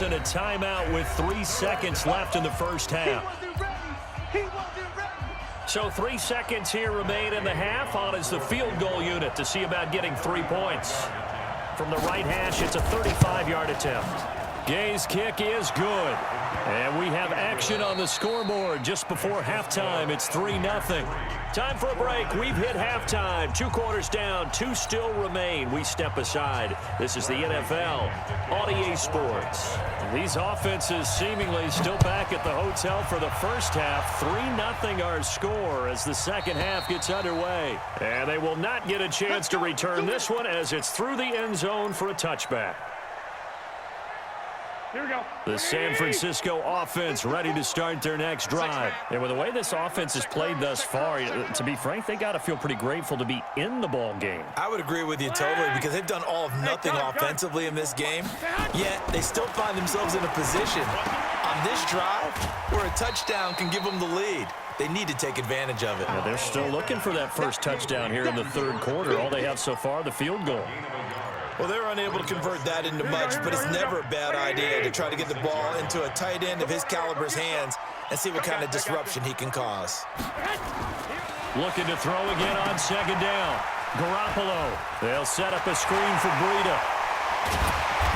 And a timeout with 3 seconds left in the first half. So 3 seconds here remain in the half. On is the field goal unit to see about getting 3 points. From the right hash, it's a 35-yard attempt. Gay's kick is good. And we have action on the scoreboard just before halftime. It's 3-0. Time for a break. We've hit halftime. 2 quarters down. 2 still remain. We step aside. This is the NFL on EA Sports. These offenses seemingly still back at the hotel for the first half. 3-0 our score as the second half gets underway. And they will not get a chance to return this one as it's through the end zone for a touchback. Here we go. The San Francisco offense ready to start their next drive. And with the way this offense has played thus far, to be frank, they got to feel pretty grateful to be in the ball game. I would agree with you totally because they've done all of nothing offensively in this game, yet they still find themselves in a position on this drive where a touchdown can give them the lead. They need to take advantage of it. Yeah, they're still looking for that first touchdown here in the third quarter. All they have so far, the field goal. Well, they're unable to convert that into much, but it's never a bad idea to try to get the ball into a tight end of his caliber's hands and see what kind of disruption he can cause. Looking to throw again on second down. Garoppolo. They'll set up a screen for Breida.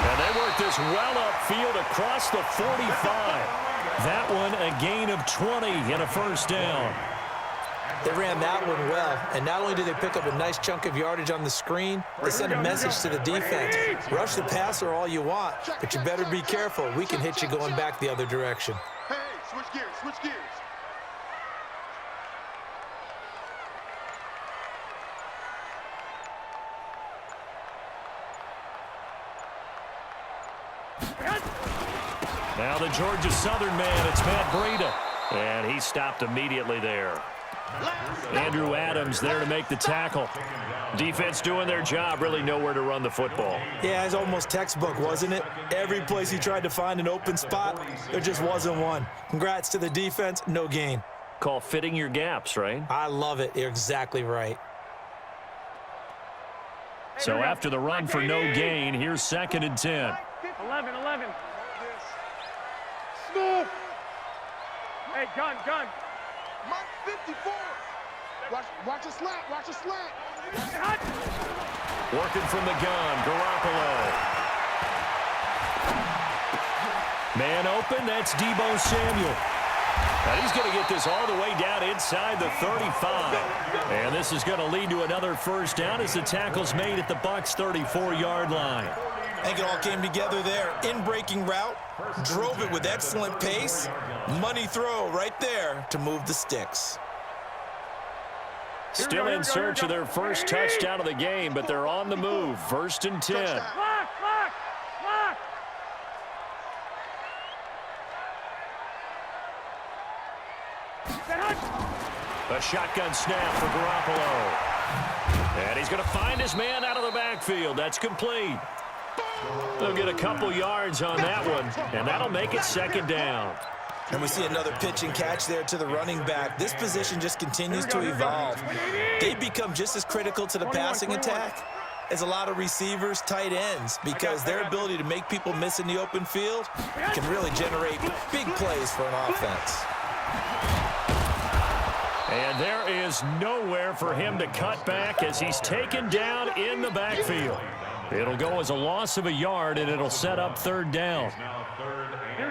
And they work this well upfield across the 45. That one a gain of 20 and a first down. They ran that one well, and not only did they pick up a nice chunk of yardage on the screen, they sent a message to the defense. Rush the passer all you want, but you better be careful. We can hit you going back the other direction. Hey, switch gears, switch gears. Now the Georgia Southern man, it's Matt Breida. And he stopped immediately there. Andrew Adams there to make the tackle. Defense doing their job, really nowhere to run the football. Yeah, it's almost textbook, wasn't it? Every place he tried to find an open spot, there just wasn't one. Congrats to the defense, no gain. Call fitting your gaps, right? I love it. You're exactly right. So after the run for no gain, here's 2nd and 10. 11. Smooth. Hey, gun. Mark 54. Watch a slant. Working from the gun, Garoppolo. Man open, that's Deebo Samuel. And he's going to get this all the way down inside the 35. And this is going to lead to another first down as the tackle's made at the Bucs' 34-yard line. I think it all came together there. In-breaking route, drove it with excellent pace. Money throw right there to move the sticks. Still in search of their first touchdown of the game, but they're on the move. 1st and 10. Lock. A shotgun snap for Garoppolo. And he's going to find his man out of the backfield. That's complete. They'll get a couple yards on that one, and that'll make it 2nd down. And we see another pitch and catch there to the running back. This position just continues to evolve. They become just as critical to the passing attack as a lot of receivers, tight ends, because their ability to make people miss in the open field can really generate big plays for an offense. And there is nowhere for him to cut back as he's taken down in the backfield. It'll go as a loss of a yard, and it'll set up 3rd down.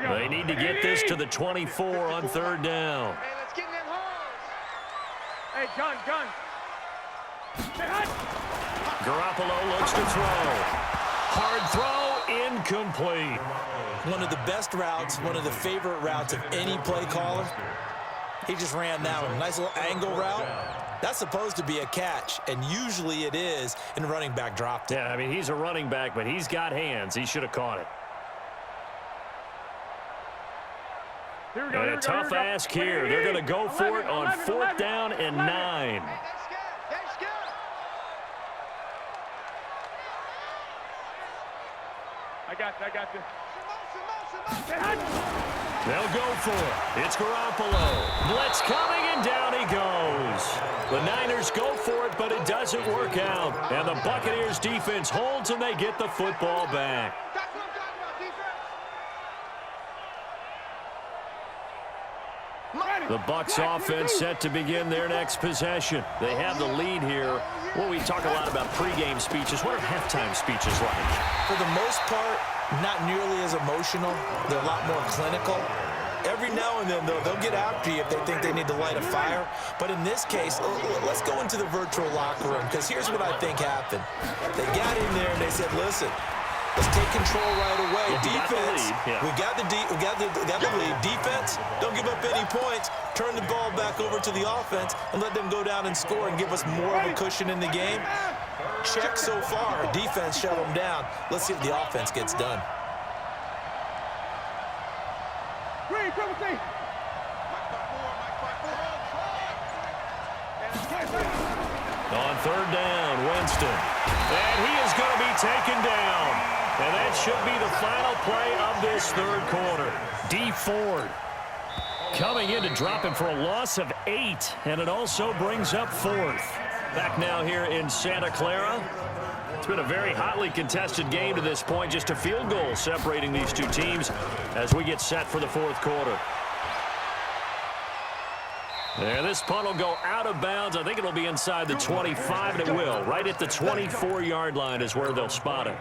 They need to get this to the 24 on 3rd down. Hey, let's get in them holes. Hey, gun. Garoppolo looks to throw. Hard throw, incomplete. One of the best routes, one of the favorite routes of any play caller. He just ran that one. Nice little angle route. That's supposed to be a catch, and usually it is, and the running back dropped it. Yeah, I mean, he's a running back, but he's got hands. He should have caught it. And a tough ask here. They're going to go for it on 4th down and 9. I got this. They'll go for it. It's Garoppolo. Blitz coming, and down he goes. The Niners go for it, but it doesn't work out. And the Buccaneers defense holds, and they get the football back. The Bucs offense set to begin their next possession. They have the lead here. Well, we talk a lot about pregame speeches. What are halftime speeches like? For the most part, not nearly as emotional. They're a lot more clinical. Every now and then, though, they'll get after you if they think they need to light a fire. But in this case, let's go into the virtual locker room, because here's what I think happened. They got in there and they said, listen, let's take control right away. Defense, we got the lead. Defense, don't give up any points. Turn the ball back over to the offense and let them go down and score and give us more of a cushion in the game. Check so far. Defense shut them down. Let's see if the offense gets done. On third down, Winston. And he is going to be taken down. And that should be the final play of this third quarter. D. Ford coming in to drop him for a loss of 8. And it also brings up 4th. Back now here in Santa Clara. It's been a very hotly contested game to this point. Just a field goal separating these two teams as we get set for the fourth quarter. And this punt will go out of bounds. I think it'll be inside the 25, and it will. Right at the 24-yard line is where they'll spot it.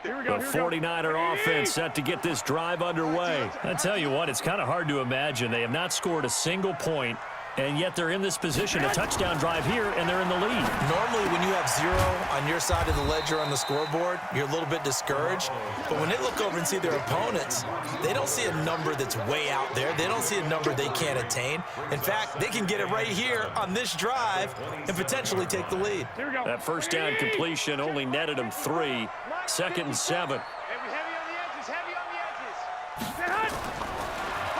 The 49er offense set to get this drive underway. I tell you what, it's kind of hard to imagine. They have not scored a single point, and yet they're in this position, a touchdown drive here, and they're in the lead. Normally, when you have 0 on your side of the ledger on the scoreboard, you're a little bit discouraged. But when they look over and see their opponents, they don't see a number that's way out there. They don't see a number they can't attain. In fact, they can get it right here on this drive and potentially take the lead. That first down completion only netted them 3. 2nd and 7.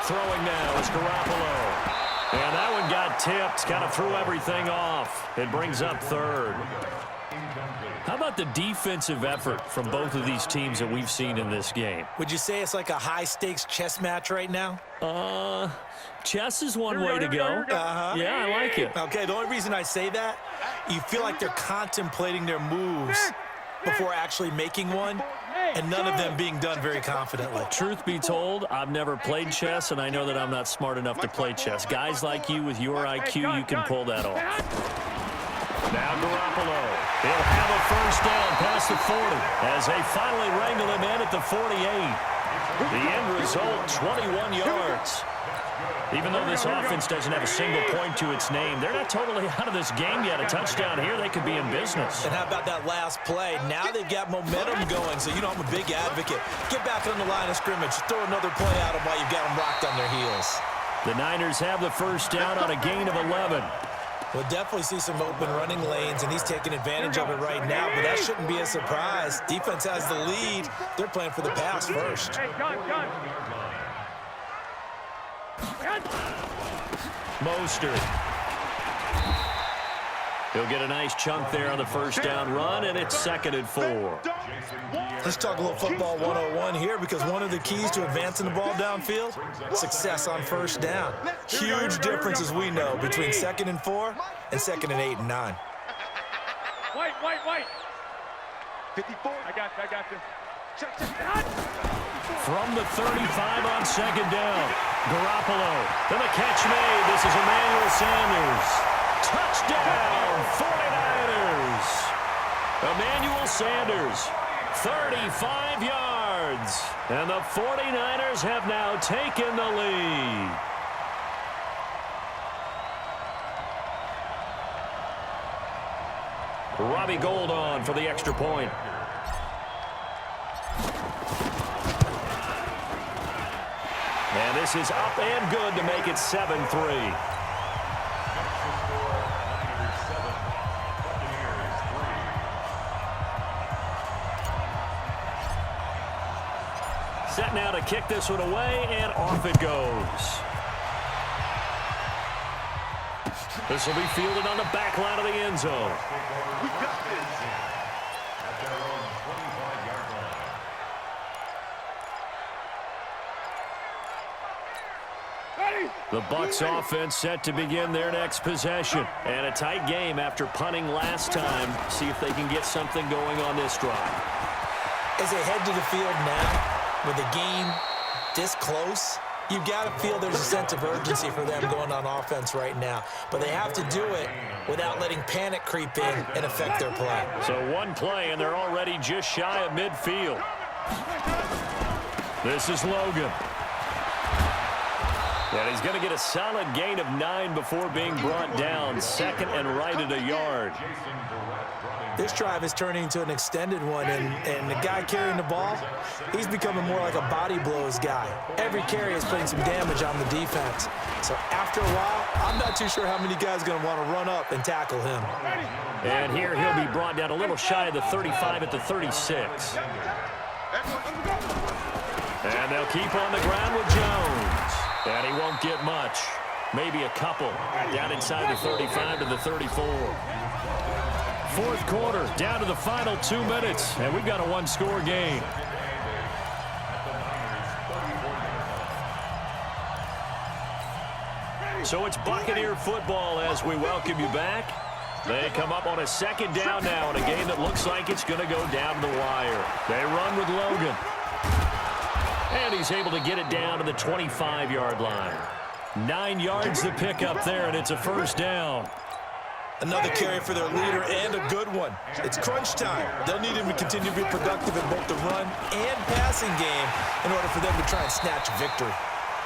Throwing now is Garoppolo. And that one got tipped, kind of threw everything off. It brings up 3rd. How about the defensive effort from both of these teams that we've seen in this game? Would you say it's like a high-stakes chess match right now? Chess is one way to go. Yeah, I like it. Okay, the only reason I say that, you feel like they're contemplating their moves before actually making one, and none of them being done very confidently. Truth be told, I've never played chess, and I know that I'm not smart enough to play chess. Guys like you with your IQ, you can pull that off. Now Garoppolo. He'll have a first down past the 40 as they finally wrangle him in at the 48. The end result, 21 yards. Even though this offense doesn't have a single point to its name, they're not totally out of this game yet. A touchdown here, they could be in business. And how about that last play? Now they've got momentum going, so you know I'm a big advocate. Get back on the line of scrimmage. Throw another play at them while you've got them rocked on their heels. The Niners have the first down on a gain of 11. We'll definitely see some open running lanes, and he's taking advantage of it right now, but that shouldn't be a surprise. Defense has the lead. They're playing for the pass first. Mostert. He'll get a nice chunk there on the first down run, and it's 2nd and 4. Let's talk a little football 101 here, because one of the keys to advancing the ball downfield, success on first down. Huge difference, as we know, between 2nd and 4 and 2nd and 8 and 9. White. 54. I got you. From the 35 on 2nd down. Garoppolo. Then the catch made. This is Emmanuel Sanders. Touchdown, 49ers. Emmanuel Sanders, 35 yards. And the 49ers have now taken the lead. Robbie Gould on for the extra point. And this is up and good to make it 7-3. Set now to kick this one away, and off it goes. This will be fielded on the back line of the end zone. We got this. The Bucs offense set to begin their next possession. And a tight game after punting last time. See if they can get something going on this drive. As they head to the field now, with the game this close, you've got to feel there's a sense of urgency for them going on offense right now. But they have to do it without letting panic creep in and affect their play. So one play, and they're already just shy of midfield. This is Logan. And he's going to get a solid gain of 9 before being brought down. Second and right at a yard. This drive is turning into an extended one, and the guy carrying the ball, he's becoming more like a body blows guy. Every carry is putting some damage on the defense. So after a while, I'm not too sure how many guys are going to want to run up and tackle him. And here he'll be brought down a little shy of the 35 at the 36. And they'll keep on the ground with Jones. And he won't get much. Maybe a couple. Down inside the 35 to the 34. Fourth quarter, down to the final 2 minutes, and we've got a one-score game. So it's Buccaneer football as we welcome you back. They come up on a second down now in a game that looks like it's going to go down the wire. They run with Logan. And he's able to get it down to the 25-yard line. 9 yards to pick up there, and it's a first down. Another carry for their leader, and a good one. It's crunch time. They'll need him to continue to be productive in both the run and passing game in order for them to try and snatch a victory.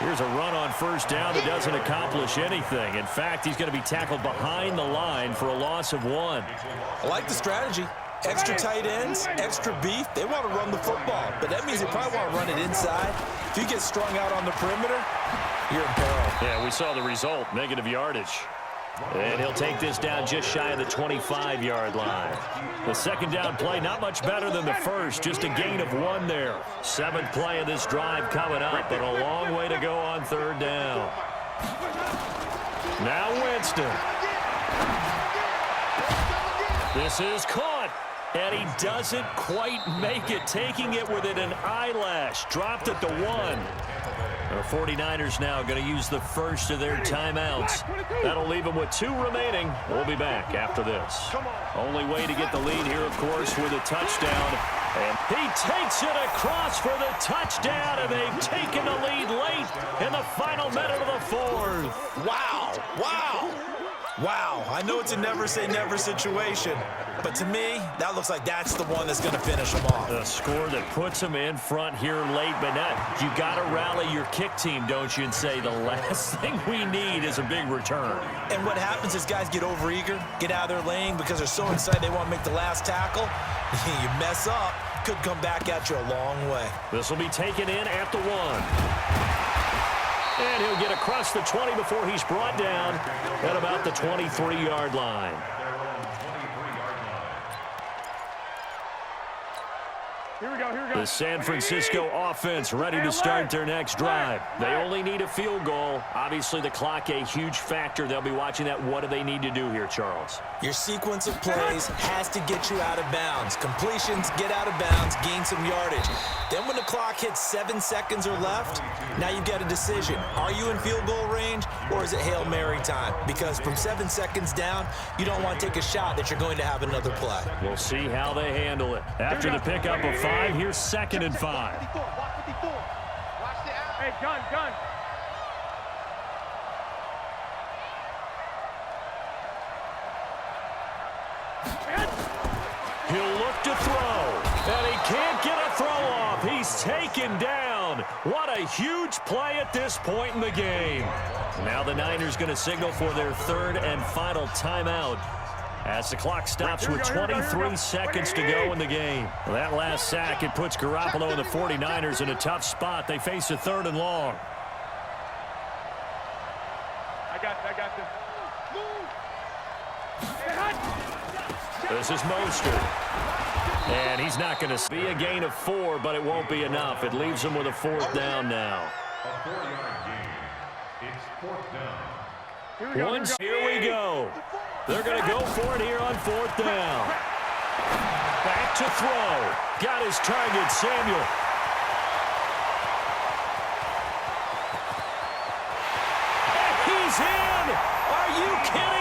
Here's a run on first down that doesn't accomplish anything. In fact, he's going to be tackled behind the line for a loss of 1. I like the strategy. Extra tight ends, extra beef. They want to run the football, but that means they probably want to run it inside. If you get strung out on the perimeter, you're in peril. Yeah, we saw the result, negative yardage. And he'll take this down just shy of the 25-yard line. The second down play, not much better than the first, just a gain of 1 there. 7th play of this drive coming up, but a long way to go on third down. Now Winston. This is caught, and he doesn't quite make it, taking it within an eyelash. Dropped at the 1. The 49ers now going to use the first of their timeouts. That'll leave them with 2 remaining. We'll be back after this. Only way to get the lead here, of course, with a touchdown. And he takes it across for the touchdown, and they've taken the lead late in the final minute of the 4th. Wow, wow, wow. I know it's a never-say-never situation, but to me, that looks like that's the one that's going to finish them off. The score that puts them in front here late, but not. You got to rally your kick team, don't you, and say the last thing we need is a big return. And what happens is guys get overeager, get out of their lane because they're so excited they want to make the last tackle. You mess up, could come back at you a long way. This will be taken in at the 1. And he'll get across the 20 before he's brought down at about the 23-yard line. Here we go, here we go. The San Francisco offense ready to start their next drive. They only need a field goal. Obviously, the clock a huge factor. They'll be watching that. What do they need to do here, Charles? Your sequence of plays has to get you out of bounds. Completions, get out of bounds, gain some yardage. Then when the clock hits 7 seconds or left, now you've got a decision. Are you in field goal range, or is it Hail Mary time? Because from 7 seconds down, you don't want to take a shot that you're going to have another play. We'll see how they handle it. After the pickup of 5, here's 2nd and 5. Hey, gun. He'll look to throw, and he can't get a throw off. He's taken down. What a huge play at this point in the game. Now the Niners going to signal for their 3rd and final timeout as the clock stops with 23 seconds to go in the game. That last sack, it puts Garoppolo and the 49ers in a tough spot. They face a 3rd and long. I got this. This is Mostert. And he's not going to be a gain of 4, but it won't be enough. It leaves him with a 4th down now. A 4-yard gain. It's 4th down. Here we go. They're going to go for it here on 4th down. Back to throw. Got his target, Samuel. you kidding